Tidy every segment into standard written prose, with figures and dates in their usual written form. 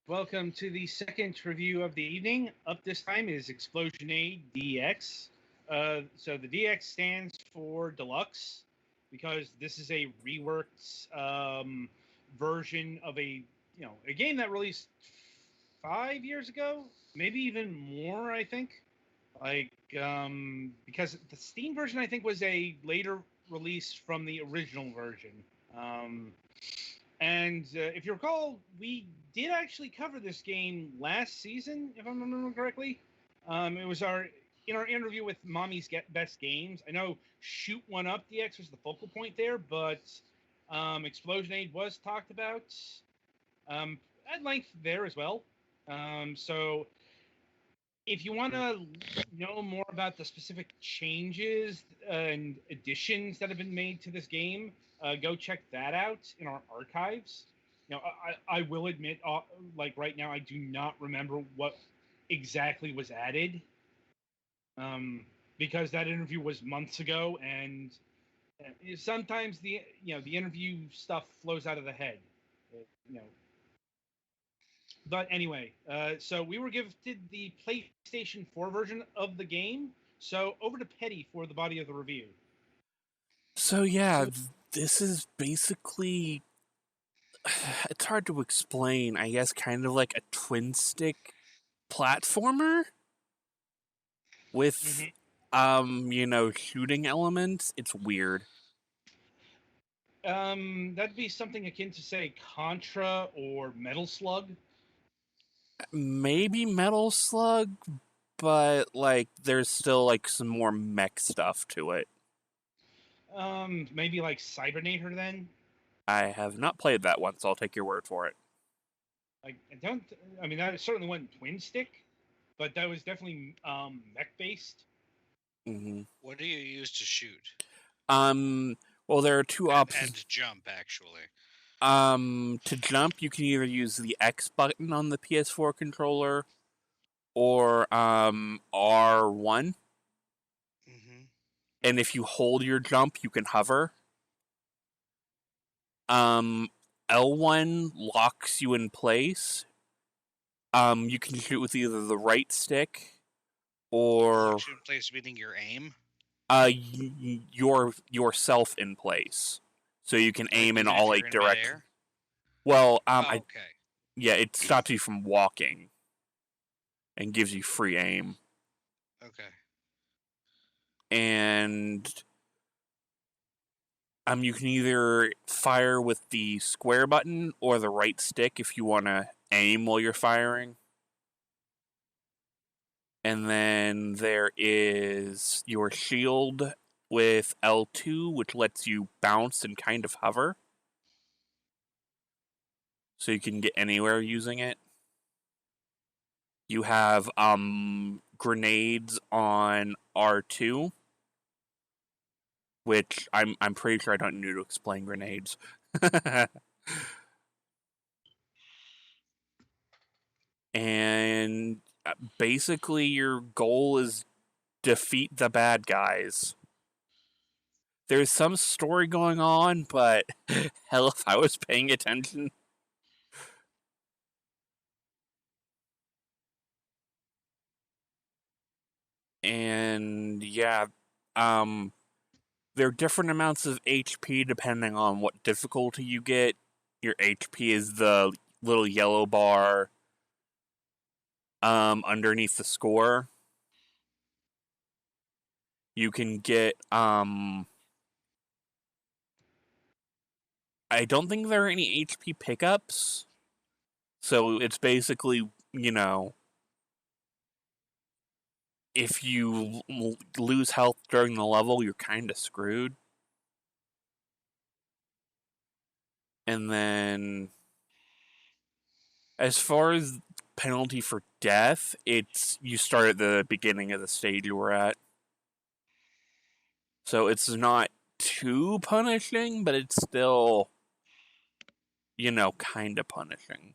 Welcome to the second review of the evening. Up this time is Explosionade DX. So the DX stands for Deluxe because this is a reworked version of a game that released 5 years ago, maybe even more. I think, because the Steam version I think was a later release from the original version. Um, and if you recall, we did actually cover this game last season, if I'm remembering correctly. It was in our interview with Mommy's Best Games. I know Shoot One Up DX was the focal point there, but Explosionade was talked about at length there as well. So if you want to know more about the specific changes and additions that have been made to this game, go check that out in our archives. I will admit, like right now, I do not remember what exactly was added, because that interview was months ago, and sometimes the interview stuff flows out of the head. You know, But anyway, so we were gifted the PlayStation 4 version of the game. So over to Petty for the body of the review. So yeah, this is basically, it's hard to explain, I guess, kind of like a twin stick platformer with shooting elements. It's weird. That'd be something akin to say Contra or Metal Slug. Maybe Metal Slug, but like there's still like some more mech stuff to it. Maybe like Cybernator then. I have not played that one, so I'll take your word for it. Like I don't. I mean, that certainly wasn't twin stick, but that was definitely mech based. Mm-hmm. What do you use to shoot? Well, there are two options. And jump, actually. To jump, you can either use the X button on the PS4 controller or R1. Mm-hmm. And if you hold your jump, you can hover. L1 locks you in place. You can shoot with either the right stick or Locks you in place, meaning your aim. yourself in place, so you can aim in Even all if you're eight in directions. midair? Well, Okay. it stops you from walking and gives you free aim. Okay. And you can either fire with the square button or the right stick if you want to aim while you're firing. And then there is your shield with L2, which lets you bounce and kind of hover. So you can get anywhere using it. You have grenades on R2, which I'm pretty sure I don't need to explain grenades. And basically your goal is defeat the bad guys. There's some story going on, but hell if I was paying attention. And yeah, there are different amounts of HP depending on what difficulty you get. Your HP is the little yellow bar underneath the score. You can get I don't think there are any HP pickups. So it's basically, if you lose health during the level, you're kind of screwed. And then, as far as penalty for death, it's you start at the beginning of the stage you were at. So it's not too punishing, but it's still, kind of punishing.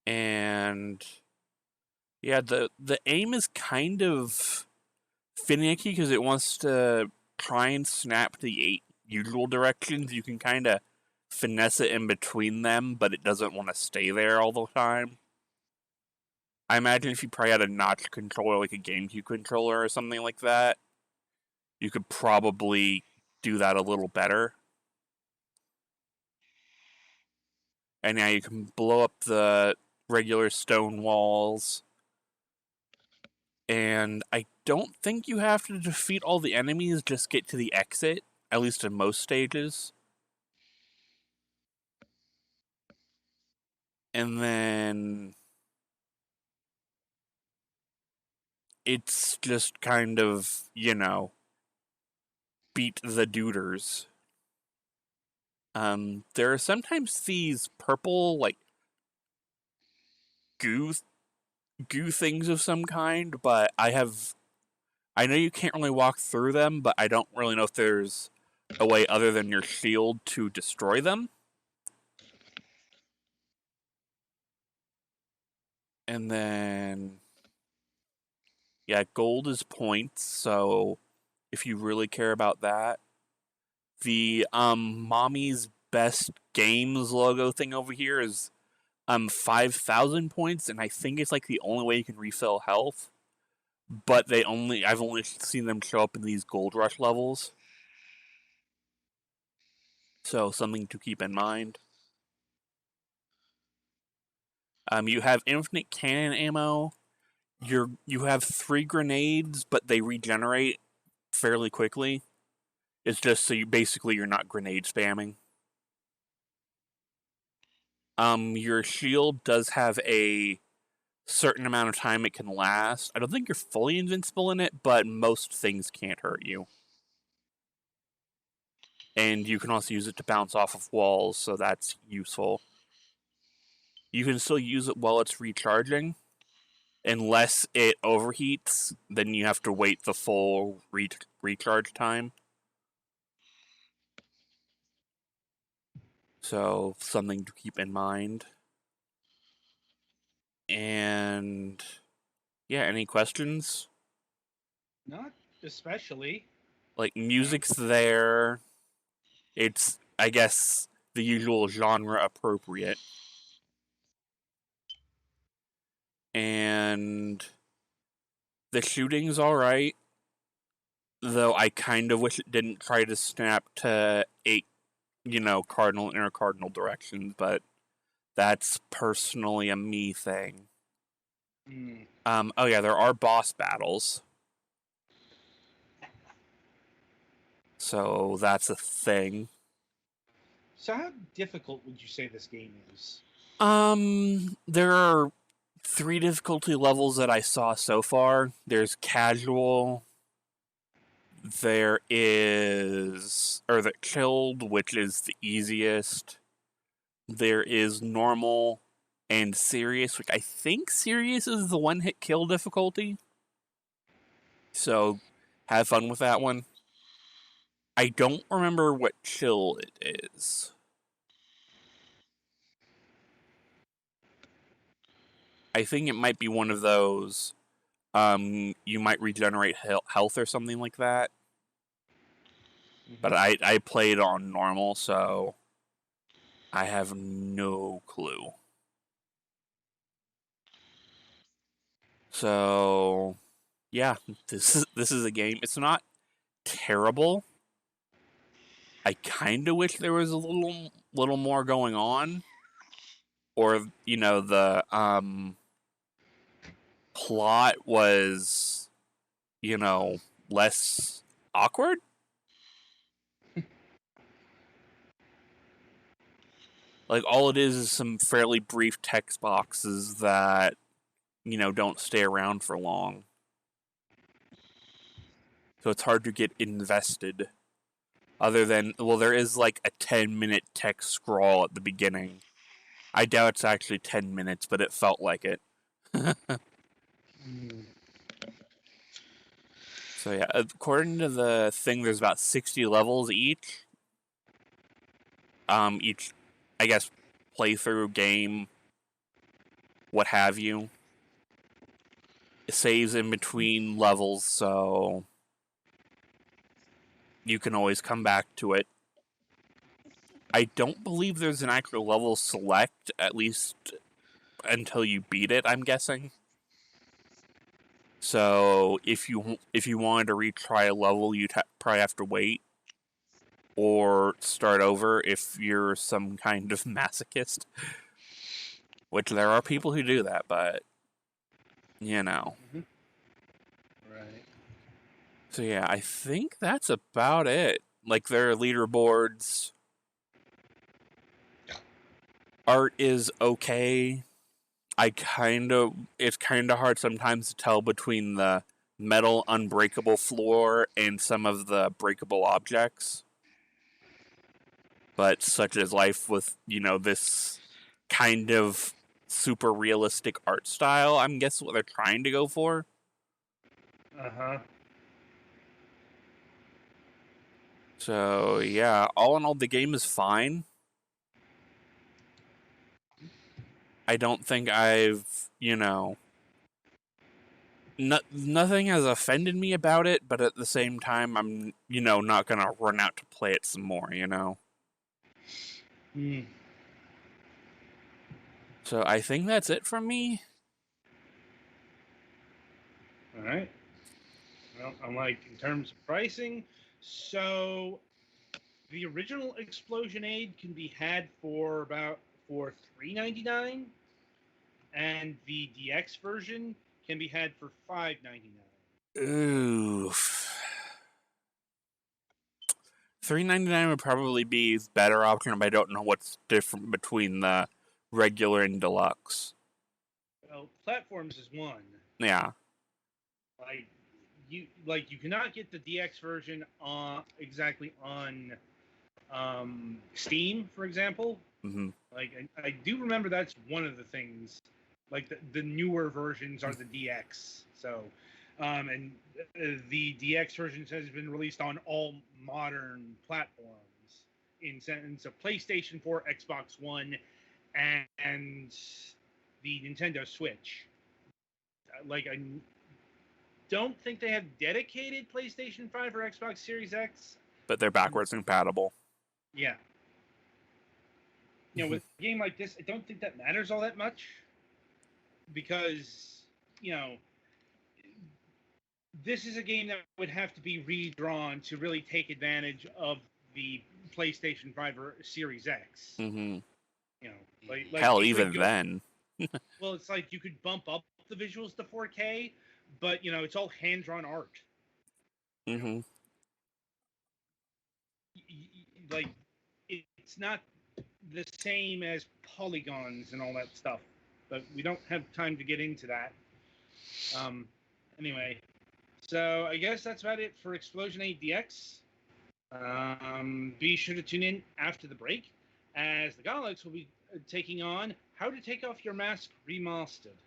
And yeah, the aim is kind of finicky because it wants to try and snap the usual directions, you can kind of finesse it in between them, but it doesn't want to stay there all the time. I imagine if you probably had a notch controller, like a GameCube controller or something like that, you could probably do that a little better. And now you can blow up the regular stone walls. And I don't think you have to defeat all the enemies, just get to the exit, at least in most stages. And then it's just kind of, beat the duders. There are sometimes these purple, like, goo things of some kind, but I know you can't really walk through them, but I don't really know if there's a way other than your shield to destroy them. And then, yeah, gold is points, so if you really care about that. The Mommy's Best Games logo thing over here is 5,000 points, and I think it's like the only way you can refill health. But I've only seen them show up in these Gold Rush levels. So something to keep in mind. You have infinite cannon ammo. You have 3 grenades, but they regenerate fairly quickly. It's just so you're not grenade spamming. Your shield does have a certain amount of time it can last. I don't think you're fully invincible in it, but most things can't hurt you. And you can also use it to bounce off of walls, so that's useful. You can still use it while it's recharging. Unless it overheats, then you have to wait the full recharge time. So, something to keep in mind. And, yeah, any questions? Not especially. Like, music's there. It's, I guess, the usual genre appropriate. And the shooting's alright. Though I kind of wish it didn't try to snap to 8, cardinal and intercardinal directions, but that's personally a me thing. Oh yeah, there are boss battles. So that's a thing. So how difficult would you say this game is? There are 3 difficulty levels that I saw so far. There's casual, there is, or the chilled, which is the easiest. There is normal and serious, which I think serious is the one-hit kill difficulty. So, have fun with that one. I don't remember what chill it is. I think it might be one of those, you might regenerate health or something like that. Mm-hmm. But I played on normal, so I have no clue. So, yeah, this is a game. It's not terrible. I kind of wish there was a little more going on, or the plot was less awkward. Like all it is some fairly brief text boxes that don't stay around for long. So it's hard to get invested. Other than, there is like a 10-minute text scroll at the beginning. I doubt it's actually 10 minutes, but it felt like it. So yeah, according to the thing, there's about 60 levels each. Each, I guess, playthrough, game, what have you. It saves in between levels, so you can always come back to it I don't believe there's an actual level select, at least until you beat it, I'm guessing. So if you wanted to retry a level, you'd probably have to wait or start over if you're some kind of masochist. Which there are people who do that, but you know. Right. So yeah, I think that's about it. Like, there are leaderboards. Art is okay. It's kind of hard sometimes to tell between the metal unbreakable floor and some of the breakable objects. But such is life with, this kind of super realistic art style, I'm guessing what they're trying to go for. Uh-huh. So yeah, all in all, the game is fine. I don't think I've, nothing has offended me about it, but at the same time, I'm, not gonna run out to play it some more, Mm. So I think that's it from me. All right. Well, I'm like, in terms of pricing, so the original Explosionade can be had for $3.99, and the DX version can be had for $5.99. Oof. $3.99 would probably be the better option, but I don't know what's different between the regular and deluxe. Well, platforms is one. Yeah. You cannot get the DX version exactly on Steam, for example. Mm-hmm. Like I do remember that's one of the things. Like the newer versions are the DX. So, and the DX version has been released on all modern platforms in sense of PlayStation 4, Xbox One, and the Nintendo Switch. Like I don't think they have dedicated PlayStation 5 or Xbox Series X. But they're backwards compatible. Yeah. With a game like this, I don't think that matters all that much because, this is a game that would have to be redrawn to really take advantage of the PlayStation 5 or Series X. Mm-hmm. Like Hell, even then. Well, it's like you could bump up the visuals to 4K, but, it's all hand-drawn art. Mm-hmm. Like, it's not the same as polygons and all that stuff, but we don't have time to get into that. Anyway, so I guess that's about it for Explosionade DX. Be sure to tune in after the break, as the Galax will be taking on How to Take Off Your Mask Remastered.